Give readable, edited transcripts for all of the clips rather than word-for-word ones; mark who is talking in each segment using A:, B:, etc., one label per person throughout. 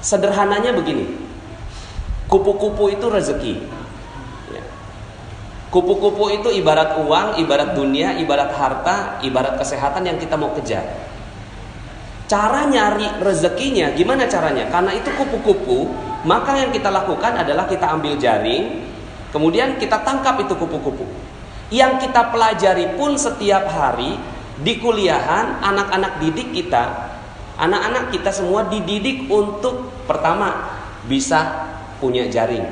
A: Sederhananya begini, kupu-kupu itu rezeki. Kupu-kupu itu ibarat uang, ibarat dunia, ibarat harta, ibarat kesehatan yang kita mau kejar. Cara nyari rezekinya gimana caranya? Karena itu kupu-kupu, maka yang kita lakukan adalah kita ambil jaring, kemudian kita tangkap itu kupu-kupu. Yang kita pelajari pun setiap hari di kuliahan, anak-anak didik kita, anak-anak kita semua dididik untuk pertama bisa punya jaring,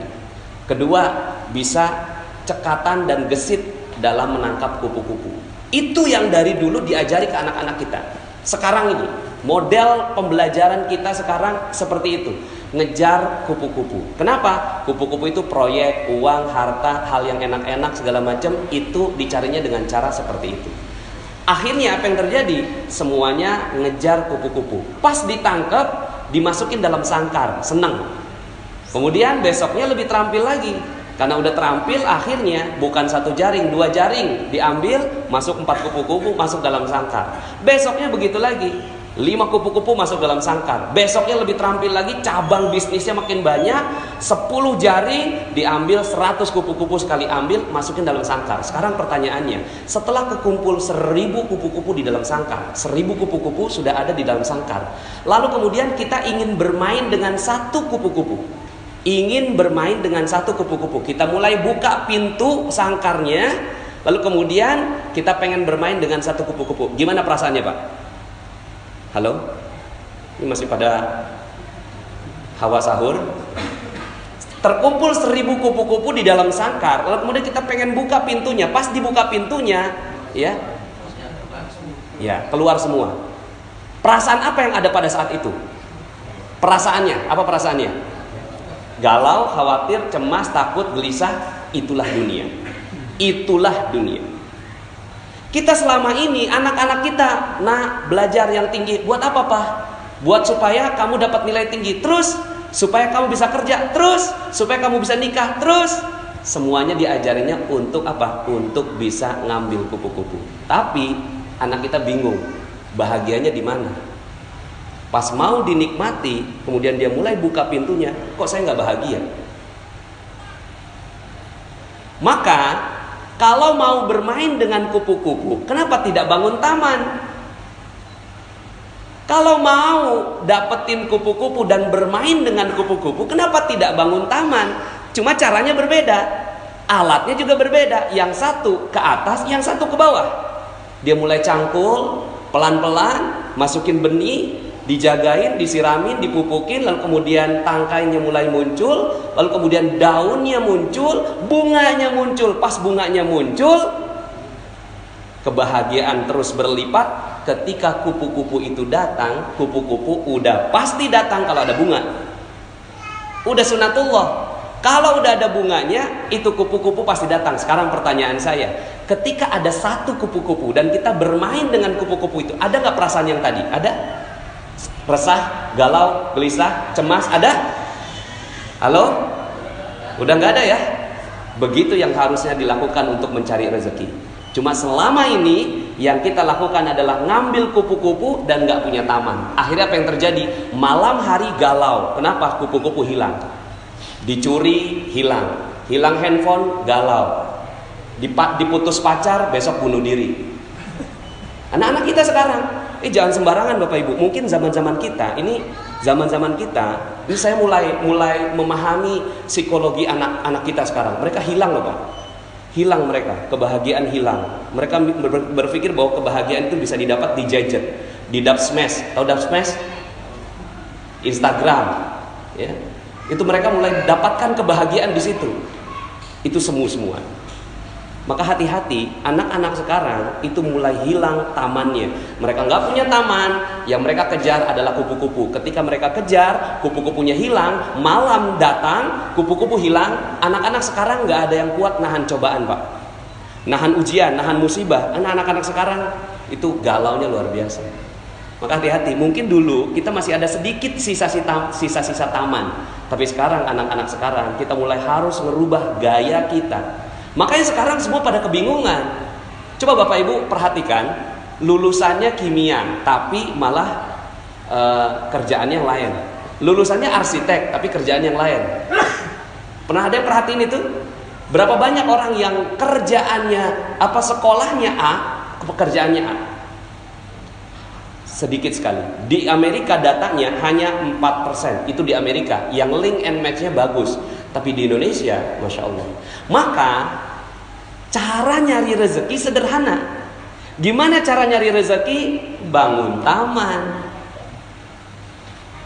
A: kedua bisa cekatan dan gesit dalam menangkap kupu-kupu. Itu yang dari dulu diajari ke anak-anak kita. Sekarang ini model pembelajaran kita sekarang seperti itu, ngejar kupu-kupu. Kenapa? Kupu-kupu itu proyek, uang, harta, hal yang enak-enak segala macam itu dicarinya dengan cara seperti itu. Akhirnya apa yang terjadi? Semuanya ngejar kupu-kupu. Pas ditangkap, dimasukin dalam sangkar, senang. Kemudian besoknya lebih terampil lagi. Karena udah terampil, akhirnya bukan satu jaring, dua jaring diambil, masuk 4 kupu-kupu masuk dalam sangkar. Besoknya begitu lagi, 5 kupu-kupu masuk dalam sangkar. Besoknya lebih terampil lagi, cabang bisnisnya makin banyak, 10 jaring diambil, 100 kupu-kupu sekali ambil, masukin dalam sangkar. Sekarang pertanyaannya, setelah kekumpul 1000 kupu-kupu di dalam sangkar, 1000 kupu-kupu sudah ada di dalam sangkar. Lalu kemudian kita ingin bermain dengan satu kupu-kupu. Ingin bermain dengan satu kupu-kupu. Kita mulai buka pintu sangkarnya, lalu kemudian kita pengen bermain dengan satu kupu-kupu. Gimana perasaannya, Pak? Halo? Ini masih pada hawa sahur. Terkumpul 1000 kupu-kupu di dalam sangkar, lalu kemudian kita pengen buka pintunya. Pas dibuka pintunya, ya keluar semua. Perasaan apa yang ada pada saat itu? Perasaannya, apa perasaannya? Galau, khawatir, cemas, takut, gelisah. Itulah dunia. Itulah dunia. Kita selama ini, anak-anak kita, belajar yang tinggi. Buat apa, Pak? Buat supaya kamu dapat nilai tinggi. Terus, supaya kamu bisa kerja. Terus, supaya kamu bisa nikah. Terus, semuanya diajarinya untuk apa? Untuk bisa ngambil kupu-kupu. Tapi, anak kita bingung. Bahagianya di mana? Pas mau dinikmati, kemudian dia mulai buka pintunya, kok saya nggak bahagia? Maka, kalau mau bermain dengan kupu-kupu, kenapa tidak bangun taman? Kalau mau dapetin kupu-kupu dan bermain dengan kupu-kupu, kenapa tidak bangun taman? Cuma caranya berbeda, alatnya juga berbeda. Yang satu ke atas, yang satu ke bawah. Dia mulai cangkul, pelan-pelan, masukin benih, dijagain, disiramin, dipupukin, lalu kemudian tangkainya mulai muncul, lalu kemudian daunnya muncul, bunganya muncul. Pas bunganya muncul, kebahagiaan terus berlipat. Ketika kupu-kupu itu datang, kupu-kupu udah pasti datang kalau ada bunga. Udah sunatullah. Kalau udah ada bunganya, itu kupu-kupu pasti datang. Sekarang pertanyaan saya, ketika ada satu kupu-kupu dan kita bermain dengan kupu-kupu itu, ada nggak perasaan yang tadi? Ada? Resah, galau, gelisah, cemas, ada? Halo? Udah nggak ada ya? Begitu yang harusnya dilakukan untuk mencari rezeki. Cuma selama ini yang kita lakukan adalah ngambil kupu-kupu dan nggak punya taman. Akhirnya apa yang terjadi? Malam hari galau. Kenapa? Kupu-kupu hilang. Dicuri, hilang. Hilang handphone, galau. Diputus pacar, besok bunuh diri. Anak-anak kita sekarang, jangan sembarangan Bapak Ibu. Mungkin zaman-zaman kita, ini saya mulai memahami psikologi anak-anak kita sekarang. Mereka hilang loh Pak. Hilang mereka, kebahagiaan hilang. Mereka berpikir bahwa kebahagiaan itu bisa didapat di gadget, di dubsmash. Tahu dubsmash? Instagram, ya. Itu mereka mulai dapatkan kebahagiaan di situ. Itu semua. Maka hati-hati, anak-anak sekarang itu mulai hilang tamannya. Mereka nggak punya taman, yang mereka kejar adalah kupu-kupu. Ketika mereka kejar, kupu-kupunya hilang, malam datang, kupu-kupu hilang. Anak-anak sekarang nggak ada yang kuat nahan cobaan Pak. Nahan ujian, nahan musibah. Anak-anak sekarang itu galaunya luar biasa. Maka hati-hati, mungkin dulu kita masih ada sedikit sisa-sisa taman. Tapi sekarang anak-anak sekarang kita mulai harus merubah gaya kita. Makanya sekarang semua pada kebingungan. Coba Bapak Ibu perhatikan, lulusannya kimia, tapi malah kerjaannya yang lain. lulusannya arsitek tapi kerjaan yang lain. Pernah ada yang perhatiin itu? Berapa banyak orang yang kerjaannya sekolahnya A, pekerjaannya A? Sedikit sekali. Di Amerika datanya hanya 4%. Itu di Amerika yang link and match-nya bagus. Tapi di Indonesia, Masya Allah. Maka cara nyari rezeki sederhana. Gimana cara nyari rezeki? Bangun taman.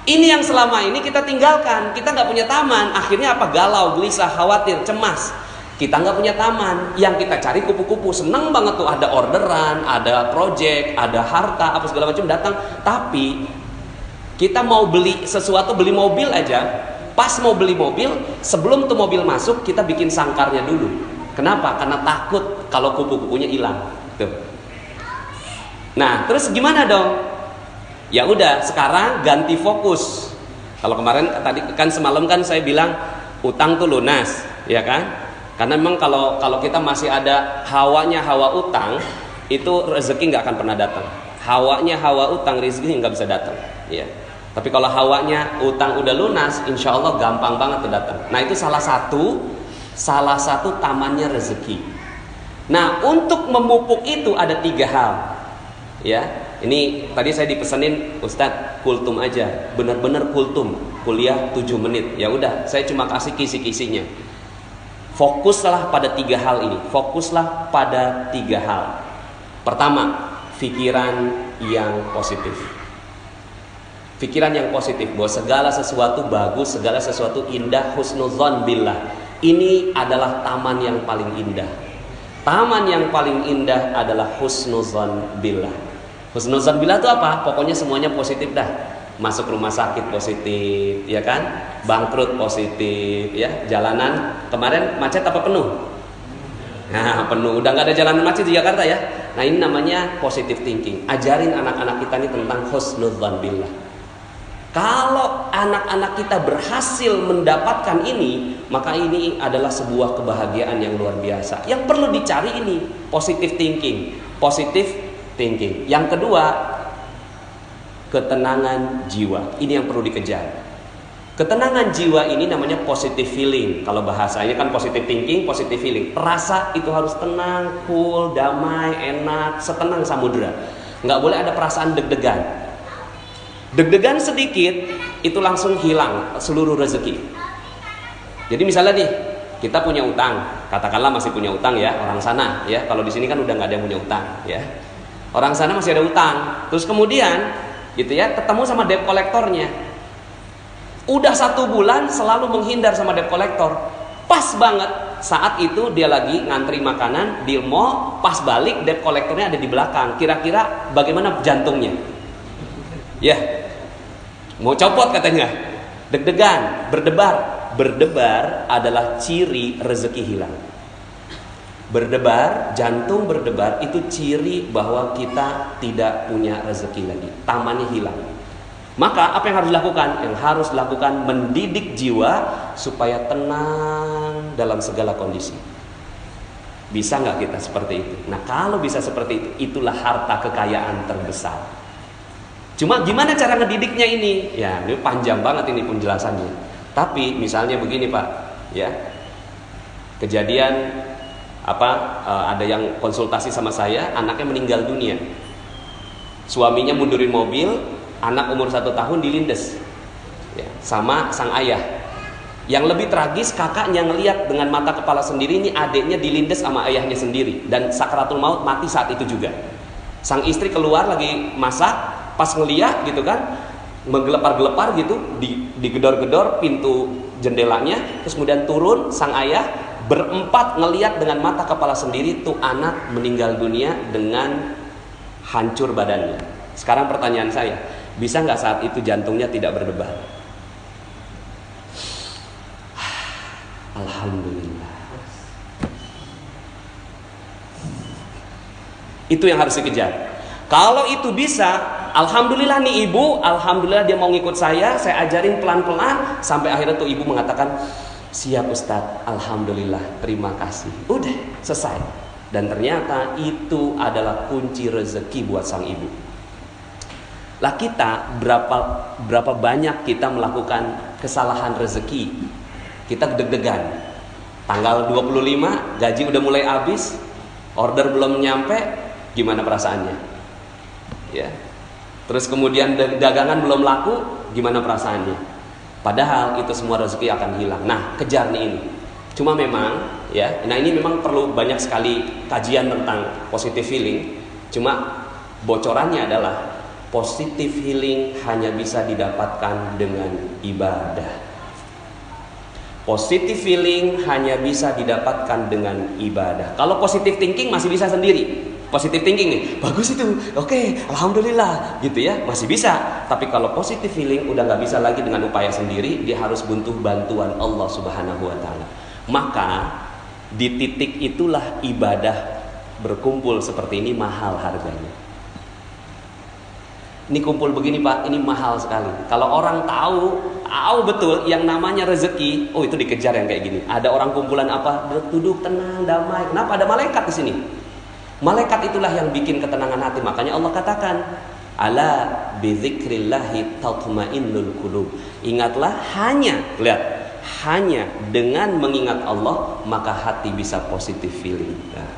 A: Ini yang selama ini kita tinggalkan. Kita nggak punya taman. Akhirnya apa? Galau, gelisah, khawatir, cemas. Kita nggak punya taman. Yang kita cari kupu-kupu. Seneng banget tuh, ada orderan, ada project, ada harta, apa segala macam datang. Tapi kita mau beli sesuatu, beli mobil aja. Pas mau beli mobil, sebelum tuh mobil masuk, kita bikin sangkarnya dulu. Kenapa? Karena takut kalau kupu-kupunya hilang. Tuh. Nah, terus gimana dong? Ya udah, sekarang ganti fokus. Kalau kemarin tadi kan semalam kan saya bilang utang tuh lunas, ya kan? Karena memang kalau kita masih ada hawanya hawa utang, itu rezeki nggak akan pernah datang. Hawanya hawa utang, rezeki nggak bisa datang. Ya. Tapi kalau hawanya utang udah lunas, insya Allah gampang banget tuh datang. Nah itu salah satu tamannya rezeki. Nah untuk memupuk itu ada 3 hal. Ya, ini tadi saya dipesenin Ustadz kultum aja, benar-benar kultum, kuliah 7 menit. Ya udah, saya cuma kasih kisi-kisinya. Fokuslah pada 3 hal ini. Fokuslah pada 3 hal. Pertama, pikiran yang positif. Pikiran yang positif bahwa segala sesuatu bagus, segala sesuatu indah, husnuzon billah. Ini adalah taman yang paling indah. Taman yang paling indah adalah husnuzon billah. Husnuzon billah itu apa? Pokoknya semuanya positif dah. Masuk rumah sakit positif, ya kan? Bangkrut positif, ya. Jalanan kemarin macet apa penuh? Nah, penuh. Udah nggak ada jalanan macet di Jakarta ya. Nah, ini namanya positive thinking. Ajarin anak-anak kita ini tentang husnuzon billah. Kalau anak-anak kita berhasil mendapatkan ini, maka ini adalah sebuah kebahagiaan yang luar biasa. Yang perlu dicari ini positive thinking. Positive thinking. Yang kedua, ketenangan jiwa. Ini yang perlu dikejar. Ketenangan jiwa ini namanya positive feeling. Kalau bahasanya kan positive thinking, positive feeling. Rasa itu harus tenang, cool, damai, enak, setenang samudera. Nggak boleh ada perasaan deg-degan. Deg-degan sedikit itu langsung hilang seluruh rezeki. Jadi misalnya nih, kita punya utang, katakanlah masih punya utang ya, orang sana ya. Kalau di sini kan udah nggak ada yang punya utang ya. Orang sana masih ada utang. Terus kemudian gitu ya, ketemu sama debt kolektornya. Udah 1 bulan selalu menghindar sama debt kolektor. Pas banget saat itu dia lagi ngantri makanan di mall, pas balik debt kolektornya ada di belakang. Kira-kira bagaimana jantungnya? Ya, mau copot katanya. Deg-degan, berdebar. Berdebar adalah ciri rezeki hilang. Berdebar, jantung berdebar itu ciri bahwa kita tidak punya rezeki lagi. Tamannya hilang. Maka apa yang harus dilakukan? Yang harus dilakukan mendidik jiwa supaya tenang dalam segala kondisi. Bisa nggak kita seperti itu? Nah kalau bisa seperti itu, itulah harta kekayaan terbesar. Cuma gimana cara ngedidiknya ini? Ya ini panjang banget ini penjelasannya. Tapi misalnya begini Pak, ya kejadian ada yang konsultasi sama saya, anaknya meninggal dunia. Suaminya mundurin mobil, anak umur 1 tahun dilindes ya, sama sang ayah. Yang lebih tragis kakaknya ngelihat dengan mata kepala sendiri ini adiknya dilindes sama ayahnya sendiri dan sakratul maut mati saat itu juga. Sang istri keluar lagi masak, pas ngeliat gitu kan, menggelepar-gelepar gitu, digedor-gedor pintu jendelanya, terus kemudian turun sang ayah berempat ngeliat dengan mata kepala sendiri tuh anak meninggal dunia dengan hancur badannya. Sekarang pertanyaan saya, bisa nggak saat itu jantungnya tidak berdebar? Alhamdulillah. Itu yang harus dikejar. Kalau itu bisa, alhamdulillah nih ibu, alhamdulillah dia mau ngikut saya ajarin pelan-pelan sampai akhirnya tuh ibu mengatakan, siap Ustadz, alhamdulillah, terima kasih. Udah, selesai. Dan ternyata itu adalah kunci rezeki buat sang ibu. Lah kita berapa banyak kita melakukan kesalahan rezeki. Kita deg-degan. Tanggal 25 gaji udah mulai habis, order belum nyampe, gimana perasaannya? Ya. Terus kemudian dagangan belum laku, gimana perasaannya? Padahal itu semua rezeki akan hilang. Nah, kejar nih ini. Cuma memang ya, nah ini memang perlu banyak sekali kajian tentang positive healing. Cuma bocorannya adalah positive healing hanya bisa didapatkan dengan ibadah. Positive feeling hanya bisa didapatkan dengan ibadah. Kalau positive thinking masih bisa sendiri. Positive thinking nih, bagus itu, oke, alhamdulillah, gitu ya, masih bisa. Tapi kalau positive feeling udah nggak bisa lagi dengan upaya sendiri, dia harus butuh bantuan Allah Subhanahu Wa Taala. Maka di titik itulah ibadah berkumpul seperti ini mahal harganya. Ini kumpul begini Pak, ini mahal sekali. Kalau orang tahu betul yang namanya rezeki, oh itu dikejar yang kayak gini. Ada orang kumpulan apa? Duduk tenang, damai. Kenapa? Ada malaikat di sini. Malaikat itulah yang bikin ketenangan hati. Makanya Allah katakan, ala bidzikrillahi tatmainnul qulub. Ingatlah hanya dengan mengingat Allah maka hati bisa positive feeling. Nah.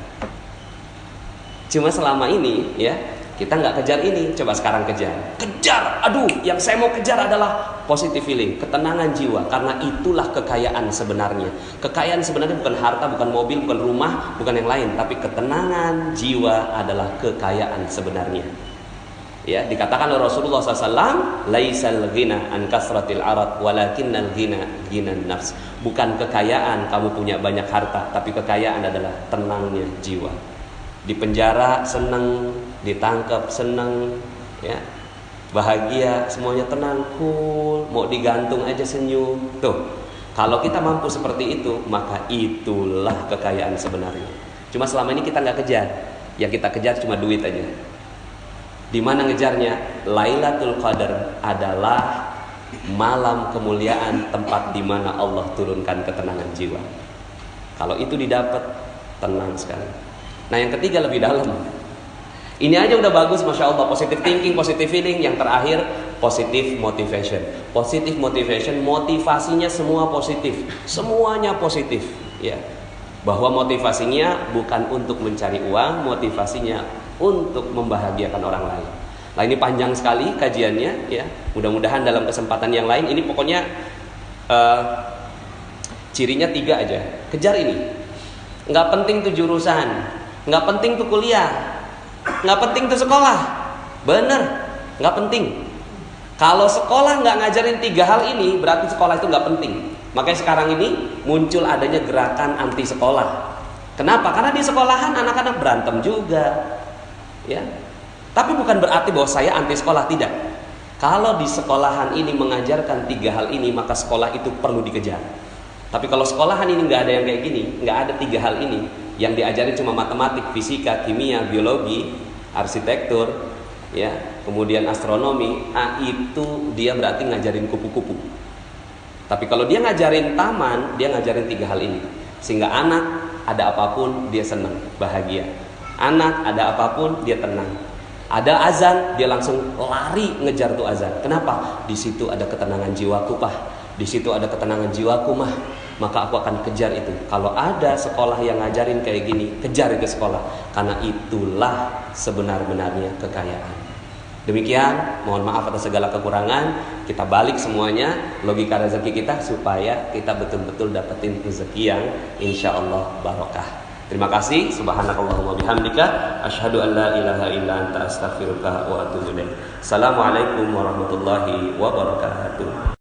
A: Cuma selama ini ya kita nggak kejar ini, coba sekarang kejar. Aduh, yang saya mau kejar adalah positive feeling, ketenangan jiwa. Karena itulah kekayaan sebenarnya. Kekayaan sebenarnya bukan harta, bukan mobil, bukan rumah, bukan yang lain. Tapi ketenangan jiwa adalah kekayaan sebenarnya. Ya, dikatakan oleh Rasulullah SAW, laisal ghina an kasratil arad, walakinnal ghina ghinan nafs. Bukan kekayaan kamu punya banyak harta, tapi kekayaan adalah tenangnya jiwa. Di penjara senang, ditangkap senang, ya, bahagia, semuanya tenang, cool, mau digantung aja senyum. Tuh, kalau kita mampu seperti itu, maka itulah kekayaan sebenarnya. Cuma selama ini kita nggak kejar, yang kita kejar cuma duit aja. Di mana ngejarnya? Lailatul Qadar adalah malam kemuliaan, tempat di mana Allah turunkan ketenangan jiwa. Kalau itu didapat, tenang sekali. Nah yang ketiga lebih dalam. Ini aja udah bagus, masya Allah. Positive thinking, positive feeling. Yang terakhir positive motivation. Positive motivation, motivasinya semua positif, semuanya positif. Ya, bahwa motivasinya bukan untuk mencari uang, motivasinya untuk membahagiakan orang lain. Nah ini panjang sekali kajiannya. Ya, mudah-mudahan dalam kesempatan yang lain. Ini pokoknya cirinya 3 aja. Kejar ini. Nggak penting tuh jurusan. Nggak penting tuh kuliah, nggak penting tuh sekolah, bener, nggak penting. Kalau sekolah nggak ngajarin 3 hal ini, berarti sekolah itu nggak penting. Makanya sekarang ini muncul adanya gerakan anti sekolah. Kenapa? Karena di sekolahan anak-anak berantem juga, ya. Tapi bukan berarti bahwa saya anti sekolah, tidak. Kalau di sekolahan ini mengajarkan 3 hal ini, maka sekolah itu perlu dikejar. Tapi kalau sekolahan ini nggak ada yang kayak gini, nggak ada 3 hal ini, yang diajarin cuma matematik, fisika, kimia, biologi, arsitektur, ya, kemudian astronomi, itu dia berarti ngajarin kupu-kupu. Tapi kalau dia ngajarin taman, dia ngajarin 3 hal ini, sehingga anak ada apapun dia senang, bahagia. Anak ada apapun dia tenang. Ada azan, dia langsung lari ngejar tuh azan. Kenapa? Di situ ada ketenangan jiwaku, Pak. Di situ ada ketenangan jiwaku, Mah. Maka aku akan kejar itu. Kalau ada sekolah yang ngajarin kayak gini, kejar itu sekolah. Karena itulah sebenar-benarnya kekayaan. Demikian, mohon maaf atas segala kekurangan. Kita balik semuanya logika rezeki kita supaya kita betul-betul dapetin rezeki yang insya Allah barokah. Terima kasih. Subhanakallahumma bihamdika asyhadu an la ilaha illa anta astaghfiruka wa atubu ilaik. Assalamualaikum warahmatullahi wabarakatuh.